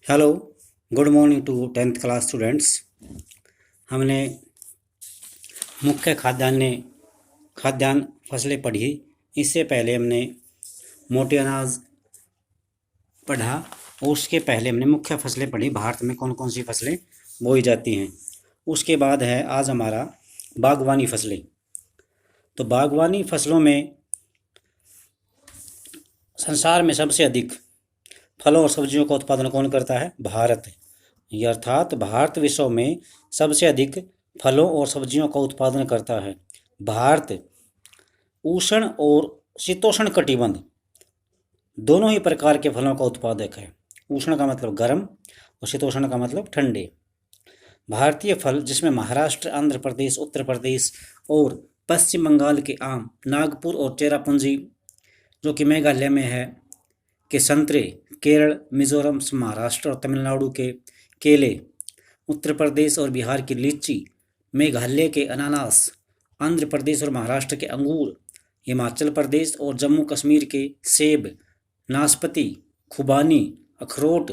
Hello, good morning to 10th class students. हमने मुख्य खाद्यान्न फसलें पढ़ी। इससे पहले हमने मोटे अनाज पढ़ा और उसके पहले हमने मुख्य फसलें पढ़ी, भारत में कौन कौन सी फसलें बोई जाती हैं। उसके बाद है आज हमारा बागवानी फसलें। तो बागवानी फसलों में संसार में सबसे अधिक फलों और सब्जियों का उत्पादन कौन करता है? भारत। ये अर्थात भारत विश्व में सबसे अधिक फलों और सब्जियों का उत्पादन करता है। भारत उष्ण और शीतोष्ण कटिबंध दोनों ही प्रकार के फलों का उत्पादक है। उष्ण का मतलब गर्म और शीतोष्ण का मतलब ठंडे। भारतीय फल जिसमें महाराष्ट्र, आंध्र प्रदेश, उत्तर प्रदेश और पश्चिम बंगाल के आम, नागपुर और चेरापूंजी जो कि मेघालय में है के संतरे, केरल, मिजोरम, महाराष्ट्र और तमिलनाडु के केले, उत्तर प्रदेश और बिहार की लीची, मेघालय के अनानास, आंध्र प्रदेश और महाराष्ट्र के अंगूर, हिमाचल प्रदेश और जम्मू कश्मीर के सेब, नाशपाती, खुबानी, अखरोट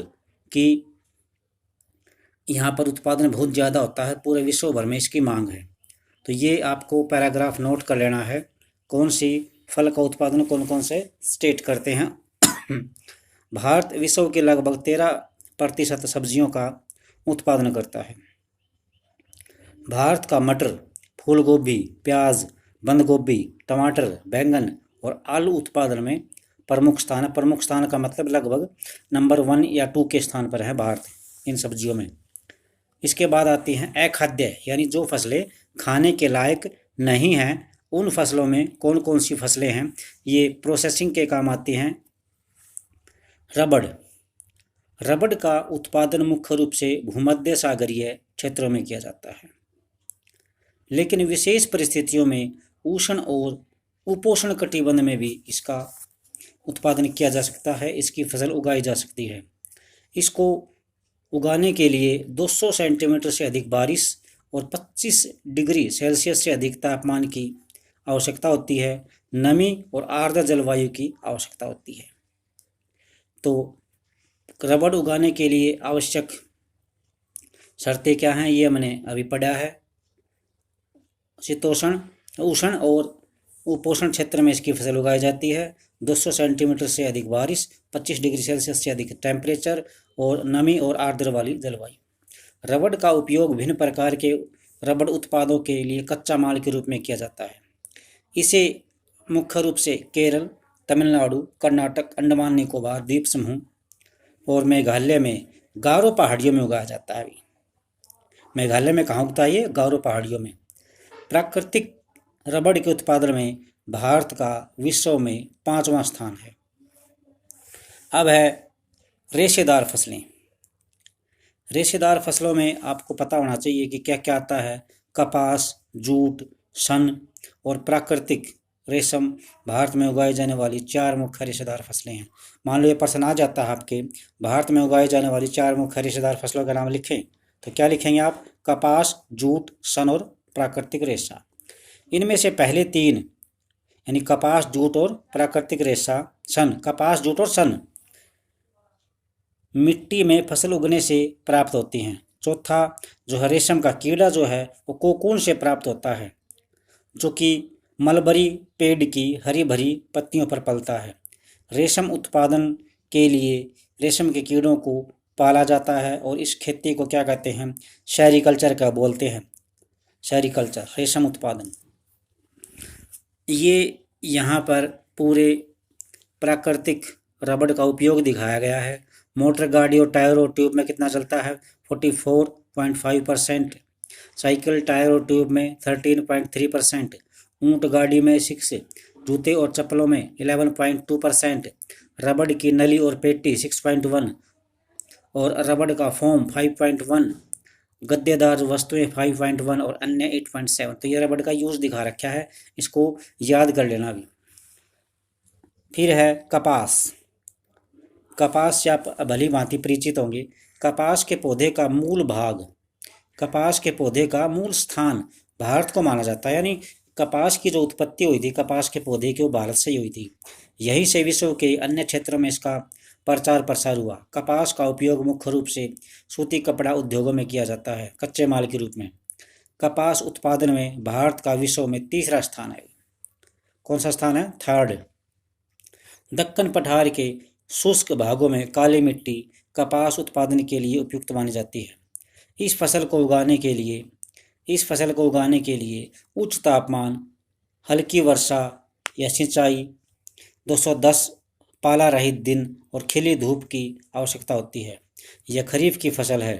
की यहाँ पर उत्पादन बहुत ज़्यादा होता है। पूरे विश्व भर में इसकी मांग है। तो ये आपको पैराग्राफ नोट कर लेना है, कौन सी फल का उत्पादन कौन कौन से स्टेट करते हैं। भारत विश्व के लगभग 13% सब्जियों का उत्पादन करता है। भारत का मटर, फूल गोभी, प्याज, बंद गोभी, टमाटर, बैंगन और आलू उत्पादन में प्रमुख स्थान है। प्रमुख स्थान का मतलब लगभग नंबर 1 या 2 के स्थान पर है भारत इन सब्जियों में। इसके बाद आती हैं अखाद्य, यानी जो फसलें खाने के लायक नहीं हैं। उन फसलों में कौन कौन सी फसलें हैं? ये प्रोसेसिंग के काम आती हैं। रबड़ का उत्पादन मुख्य रूप से भूमध्य सागरीय क्षेत्रों में किया जाता है, लेकिन विशेष परिस्थितियों में उष्ण और उपोष्ण कटिबंध में भी इसका उत्पादन किया जा सकता है। इसकी फसल उगाई जा सकती है। इसको उगाने के लिए 200 सेंटीमीटर से अधिक बारिश और 25 डिग्री सेल्सियस से अधिक तापमान की आवश्यकता होती है। नमी और आर्द्र जलवायु की आवश्यकता होती है। तो रबड़ उगाने के लिए आवश्यक शर्तें क्या हैं, ये हमने अभी पढ़ा है। शीतोष्ण, उष्ण और उपोष्ण क्षेत्र में इसकी फसल उगाई जाती है। 200 सेंटीमीटर से अधिक बारिश, 25 डिग्री सेल्सियस से अधिक टेम्परेचर और नमी और आर्द्र वाली जलवायु। रबड़ का उपयोग भिन्न प्रकार के रबड़ उत्पादों के लिए कच्चा माल के रूप में किया जाता है। इसे मुख्य रूप से केरल, तमिलनाडु, कर्नाटक, अंडमान निकोबार द्वीप समूह और मेघालय में गारो पहाड़ियों में उगाया जाता है। मेघालय में कहाँ उगता है ये? गारो पहाड़ियों में। प्राकृतिक रबड़ के उत्पादन में भारत का विश्व में 5वां स्थान है। अब है रेशेदार फसलें। रेशेदार फसलों में आपको पता होना चाहिए कि क्या क्या आता है। कपास, जूट, सन और प्राकृतिक रेशम भारत में उगाई जाने वाली 4 मुख्य रेशेदार फसलें हैं। मान लो ये प्रश्न आ जाता है आपके, भारत में उगाई जाने वाली 4 मुख्य रेशेदार फसलों का नाम लिखें, तो क्या लिखेंगे आप? कपास, जूट, सन और प्राकृतिक रेशा। इनमें से पहले 3 यानी कपास, जूट और प्राकृतिक रेशा, सन, कपास, जूट और सन मिट्टी में फसल उगने से प्राप्त होती हैं। चौथा जो है रेशम का कीड़ा जो है वो कोकून से प्राप्त होता है, जो कि मलबरी पेड़ की हरी भरी पत्तियों पर पलता है। रेशम उत्पादन के लिए रेशम के कीड़ों को पाला जाता है और इस खेती को क्या कहते हैं? सेरीकल्चर का बोलते हैं। सेरीकल्चर, रेशम उत्पादन। ये यहाँ पर पूरे प्राकृतिक रबड़ का उपयोग दिखाया गया है। मोटर गाड़ी और टायर और ट्यूब में कितना चलता है? 44.5%। साइकिल, टायर और ट्यूब में 13.3%। ऊंट गाड़ी में 6, जूते और चप्पलों में 11.2%। रबड़ की नली और पेटी 6.1 और रबड़ का फोम 5.1, गद्देदार वस्तुएं 5.1 और अन्य 8.7। तो ये रबड़ का यूज दिखा रखा है, इसको याद कर लेना भी। फिर है कपास। कपास से आप भली भांति परिचित होंगे। कपास के पौधे का मूल भाग, कपास के पौधे का मूल स्थान भारत को माना जाता है। यानी कपास की जो उत्पत्ति हुई थी कपास के पौधे की, वो भारत से ही हुई थी। यही से विश्व के अन्य क्षेत्रों में इसका प्रचार प्रसार हुआ। कपास का उपयोग मुख्य रूप से सूती कपड़ा उद्योगों में किया जाता है कच्चे माल के रूप में। कपास उत्पादन में भारत का विश्व में तीसरा स्थान है। कौन सा स्थान है? थर्ड। दक्कन पठार के शुष्क भागों में काली मिट्टी कपास उत्पादन के लिए उपयुक्त मानी जाती है। इस फसल को उगाने के लिए उच्च तापमान, हल्की वर्षा या सिंचाई, 210 पाला रहित दिन और खिली धूप की आवश्यकता होती है। यह खरीफ की फसल है।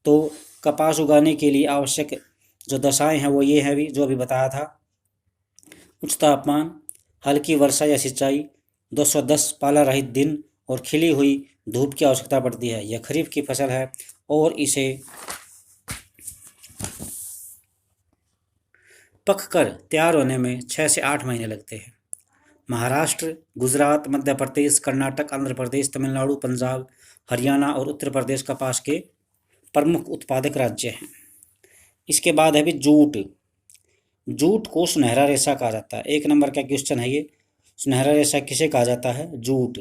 तो कपास उगाने के लिए आवश्यक जो दशाएं हैं वो ये हैं भी जो अभी बताया था। उच्च तापमान, हल्की वर्षा या सिंचाई, 210 पाला रहित दिन और खिली हुई धूप की आवश्यकता पड़ती है। यह खरीफ की फसल है और इसे पककर तैयार होने में 6 से 8 महीने लगते हैं। महाराष्ट्र, गुजरात, मध्य प्रदेश, कर्नाटक, आंध्र प्रदेश, तमिलनाडु, पंजाब, हरियाणा और उत्तर प्रदेश कपास के प्रमुख उत्पादक राज्य हैं। इसके बाद है भी जूट। जूट को सुनहरा रेशा कहा जाता है। 1 नंबर का क्वेश्चन है ये। सुनहरा रेशा किसे कहा जाता है? जूट।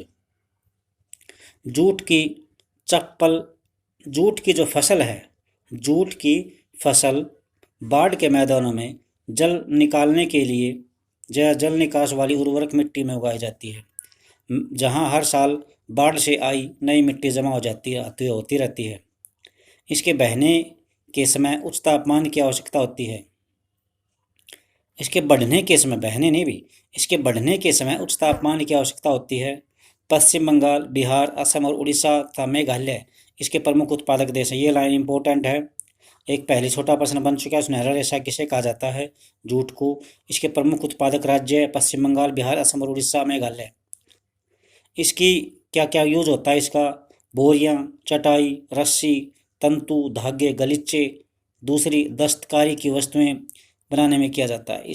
जूट की जो फसल है, जूट की फसल बाढ़ के मैदानों में जल निकालने के लिए जल निकास वाली उर्वरक मिट्टी में उगाई जाती है, जहां हर साल बाढ़ से आई नई मिट्टी जमा हो जाती होती रहती है। इसके बहने के समय उच्च तापमान की आवश्यकता होती है। इसके बढ़ने के समय उच्च तापमान की आवश्यकता होती है। पश्चिम बंगाल, बिहार, असम और उड़ीसा तथा मेघालय इसके प्रमुख उत्पादक देश हैं। ये लाइन इंपॉर्टेंट है। एक पहले छोटा प्रश्न बन चुका है। सुनहरा रेशा किसे कहा जाता है? जूट को। इसके प्रमुख उत्पादक राज्य पश्चिम बंगाल, बिहार, असम और उड़ीसा, मेघालय। इसकी क्या क्या यूज होता है इसका? बोरियां, चटाई, रस्सी, तंतु, धागे, गलीचे, दूसरी दस्तकारी की वस्तुएं बनाने में किया जाता है।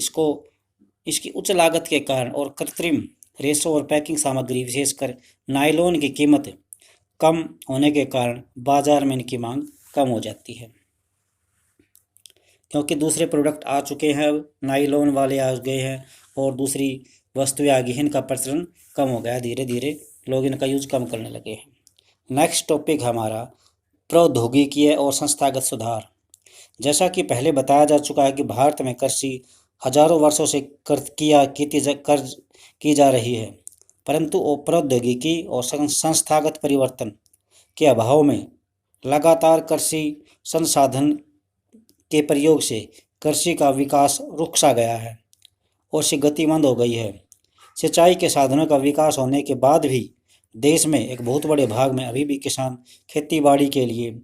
इसकी उच्च लागत के कारण और कृत्रिम रेशों और पैकिंग सामग्री विशेषकर नायलॉन की कीमत कम होने के कारण बाजार में इनकी मांग कम हो जाती है, क्योंकि दूसरे प्रोडक्ट आ चुके हैं, नायलॉन वाले आ गए हैं और दूसरी वस्तुएं आ गई हैं। इनका प्रचलन कम हो गया, धीरे धीरे लोग इनका यूज कम करने लगे हैं। नेक्स्ट टॉपिक हमारा प्रौद्योगिकी और संस्थागत सुधार। जैसा कि पहले बताया जा चुका है कि भारत में कृषि हजारों वर्षों से की जा रही है, परंतु प्रौद्योगिकी और संस्थागत परिवर्तन के अभाव में लगातार कृषि संसाधन के प्रयोग से कृषि का विकास रुक सा गया है और से गतिमंद हो गई है। सिंचाई के साधनों का विकास होने के बाद भी देश में एक बहुत बड़े भाग में अभी भी किसान खेती बाड़ी के लिए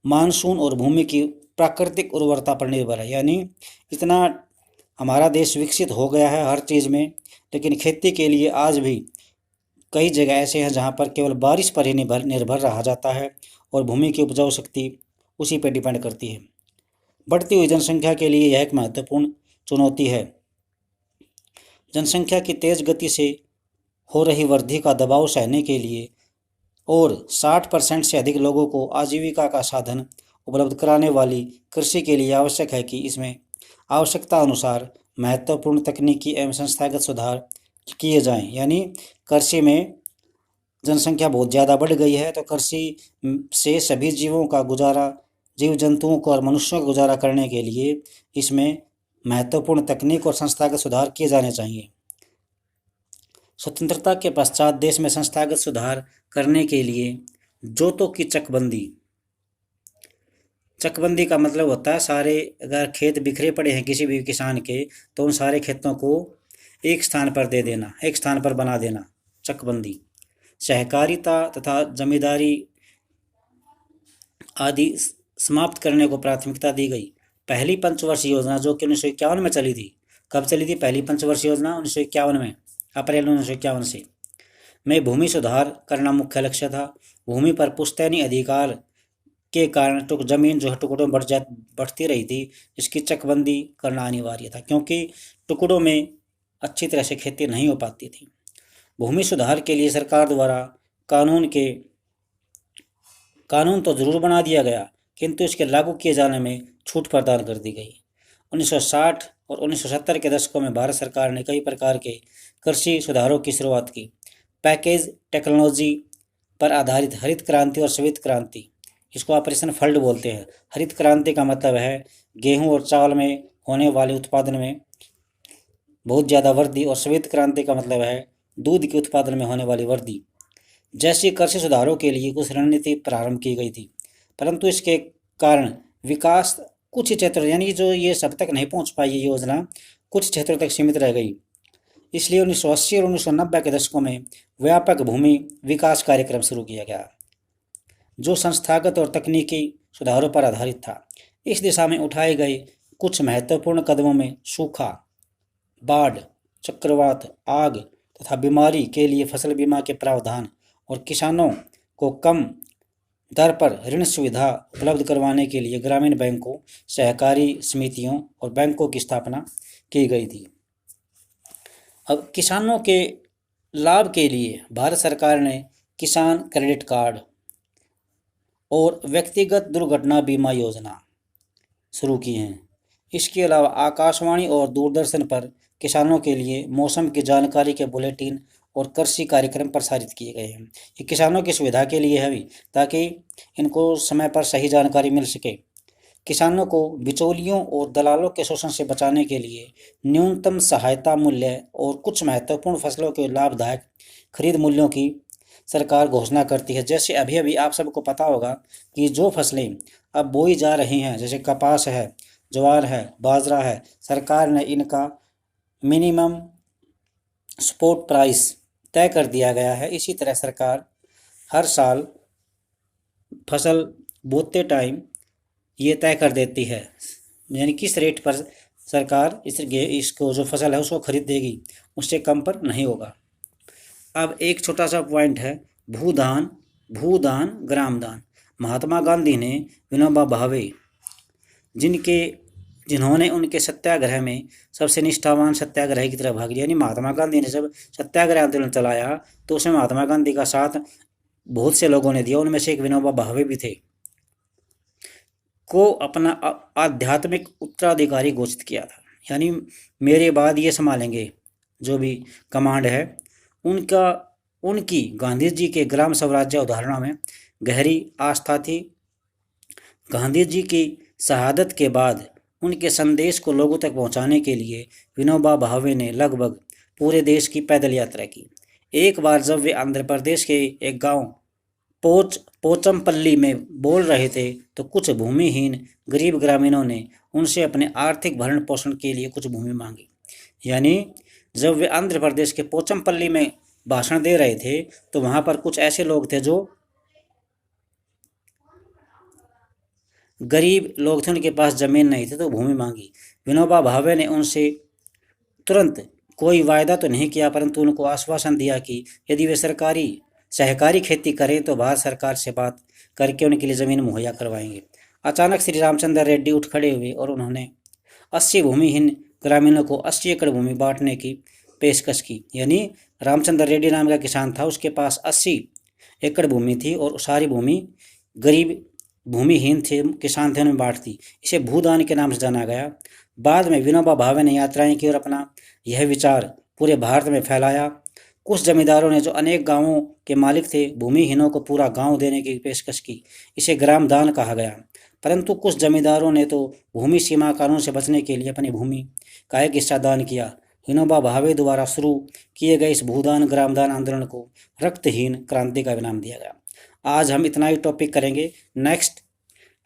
मानसून और भूमि की प्राकृतिक उर्वरता पर निर्भर है। यानी इतना हमारा देश विकसित हो गया है हर चीज़ में, लेकिन खेती के लिए आज भी कई जगह ऐसे हैं जहाँ पर केवल बारिश पर ही निर्भर रहा जाता है और भूमि की उपजाऊ शक्ति उसी पर डिपेंड करती है। बढ़ती हुई जनसंख्या के लिए यह एक महत्वपूर्ण चुनौती है। जनसंख्या की तेज गति से हो रही वृद्धि का दबाव सहने के लिए और 60% से अधिक लोगों को आजीविका का साधन उपलब्ध कराने वाली कृषि के लिए आवश्यक है कि इसमें आवश्यकता अनुसार महत्वपूर्ण तकनीकी एवं संस्थागत सुधार किए जाएं। यानी कृषि में जनसंख्या बहुत ज़्यादा बढ़ गई है, तो कृषि से सभी जीव जंतुओं को और मनुष्यों को गुजारा करने के लिए इसमें महत्वपूर्ण तकनीक और संस्थागत सुधार किए जाने चाहिए। स्वतंत्रता के पश्चात देश में संस्थागत सुधार करने के लिए जोतों की चकबंदी का मतलब होता है सारे अगर खेत बिखरे पड़े हैं किसी भी किसान के, तो उन सारे खेतों को एक स्थान पर दे देना, एक स्थान पर बना देना, चकबंदी। सहकारिता तथा जमींदारी आदि समाप्त करने को प्राथमिकता दी गई। पहली पंचवर्षीय योजना जो कि 1951 में चली थी। कब चली थी पहली पंचवर्षीय योजना? 1951 में, अप्रैल 1951 से। में भूमि सुधार करना मुख्य लक्ष्य था। भूमि पर पुश्तैनी अधिकार के कारण जमीन जो है टुकड़ों में बढ़ती रही थी, इसकी चकबंदी करना अनिवार्य था, क्योंकि टुकड़ों में अच्छी तरह से खेती नहीं हो पाती थी। भूमि सुधार के लिए सरकार द्वारा कानून तो जरूर बना दिया गया, किंतु इसके लागू किए जाने में छूट प्रदान कर दी गई। 1960 और 1970 के दशकों में भारत सरकार ने कई प्रकार के कृषि सुधारों की शुरुआत की। पैकेज टेक्नोलॉजी पर आधारित हरित क्रांति और श्वेत क्रांति, इसको ऑपरेशन फ्लड बोलते हैं। हरित क्रांति का मतलब है गेहूं और चावल में होने वाले उत्पादन में बहुत ज़्यादा वृद्धि, और श्वेत क्रांति का मतलब है दूध के उत्पादन में होने वाली वृद्धि। जैसे कृषि सुधारों के लिए कुछ रणनीति प्रारंभ की गई थी, परंतु इसके कारण विकास कुछ क्षेत्र, यानी जो ये सब तक नहीं पहुंच पाई ये योजना, कुछ क्षेत्रों तक सीमित रह गई। इसलिए 1980 और 1990 के दशकों में व्यापक भूमि विकास कार्यक्रम शुरू किया गया, जो संस्थागत और तकनीकी सुधारों पर आधारित था। इस दिशा में उठाए गए कुछ महत्वपूर्ण कदमों में सूखा, बाढ़, चक्रवात, आग तथा बीमारी के लिए फसल बीमा के प्रावधान और किसानों को कम दर पर ऋण सुविधा उपलब्ध करवाने के लिए ग्रामीण बैंकों, सहकारी समितियों और बैंकों की स्थापना की गई थी। अब किसानों के लाभ के लिए भारत सरकार ने किसान क्रेडिट कार्ड और व्यक्तिगत दुर्घटना बीमा योजना शुरू की हैं। इसके अलावा आकाशवाणी और दूरदर्शन पर किसानों के लिए मौसम की जानकारी के बुलेटिन और कृषि कार्यक्रम प्रसारित किए गए हैं। ये किसानों की सुविधा के लिए है भी, ताकि इनको समय पर सही जानकारी मिल सके। किसानों को बिचौलियों और दलालों के शोषण से बचाने के लिए न्यूनतम सहायता मूल्य और कुछ महत्वपूर्ण फसलों के लाभदायक खरीद मूल्यों की सरकार घोषणा करती है। जैसे अभी अभी आप सबको पता होगा कि जो फसलें अब बोई जा रही हैं, जैसे कपास है, ज्वार है, बाजरा है, सरकार ने इनका मिनिमम सपोर्ट प्राइस तय कर दिया गया है। इसी तरह सरकार हर साल फसल बोते टाइम ये तय कर देती है, यानी किस रेट पर सरकार इसको जो फसल है उसको खरीद देगी, उससे कम पर नहीं होगा। अब एक छोटा सा पॉइंट है, भूदान ग्रामदान। महात्मा गांधी ने विनोबा भावे, जिन्होंने उनके सत्याग्रह में सबसे निष्ठावान सत्याग्रही की तरफ भाग लिया, यानी महात्मा गांधी ने जब सत्याग्रह आंदोलन चलाया तो उसमें महात्मा गांधी का साथ बहुत से लोगों ने दिया, उनमें से एक विनोबा भावे भी थे, को अपना आध्यात्मिक उत्तराधिकारी घोषित किया था। यानी मेरे बाद ये संभालेंगे जो भी कमांड है, उनकी गांधी जी के ग्राम स्वराज्य उदाहरणों में गहरी आस्था थी। गांधी जी की शहादत के बाद उनके संदेश को लोगों तक पहुंचाने के लिए विनोबा भावे ने लगभग पूरे देश की पैदल यात्रा की। एक बार जब वे आंध्र प्रदेश के एक गांव पोचमपल्ली में बोल रहे थे तो कुछ भूमिहीन गरीब ग्रामीणों ने उनसे अपने आर्थिक भरण पोषण के लिए कुछ भूमि मांगी। यानी जब वे आंध्र प्रदेश के पोचमपल्ली में भाषण दे रहे थे तो वहां पर कुछ ऐसे लोग थे जो गरीब लोग थे, उनके पास जमीन नहीं थी, तो भूमि मांगी। विनोबा भावे ने उनसे तुरंत कोई वायदा तो नहीं किया, परंतु उनको आश्वासन दिया कि यदि वे सहकारी खेती करें तो भारत सरकार से बात करके उनके लिए ज़मीन मुहैया करवाएंगे। अचानक श्री रामचंद्र रेड्डी उठ खड़े हुए और उन्होंने 80 भूमिहीन ग्रामीणों को 80 एकड़ भूमि बांटने की पेशकश की। यानी रामचंद्र रेड्डी नाम का किसान था, उसके पास 80 एकड़ भूमि थी और सारी भूमि गरीब भूमिहीन थे किसान थे, उन्हें बांट दी। इसे भूदान के नाम से जाना गया। बाद में विनोबा भावे ने यात्राएं की और अपना यह विचार पूरे भारत में फैलाया। कुछ जमींदारों ने जो अनेक गांवों के मालिक थे, भूमिहीनों को पूरा गांव देने की पेशकश की। इसे ग्राम दान कहा गया। परंतु कुछ जमींदारों ने तो भूमि सीमा कानून से बचने के लिए अपनी भूमि का एक हिस्सा दान किया। विनोबा भावे द्वारा शुरू किए गए इस भूदान ग्रामदान आंदोलन को रक्तहीन क्रांति का नाम दिया गया। आज हम इतना ही टॉपिक करेंगे, नेक्स्ट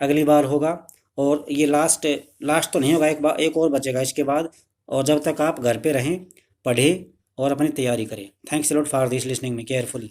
अगली बार होगा। और ये लास्ट तो नहीं होगा, एक और बचेगा इसके बाद। और जब तक आप घर पे रहें, पढ़ें और अपनी तैयारी करें। Thanks a lot for this listening me carefully.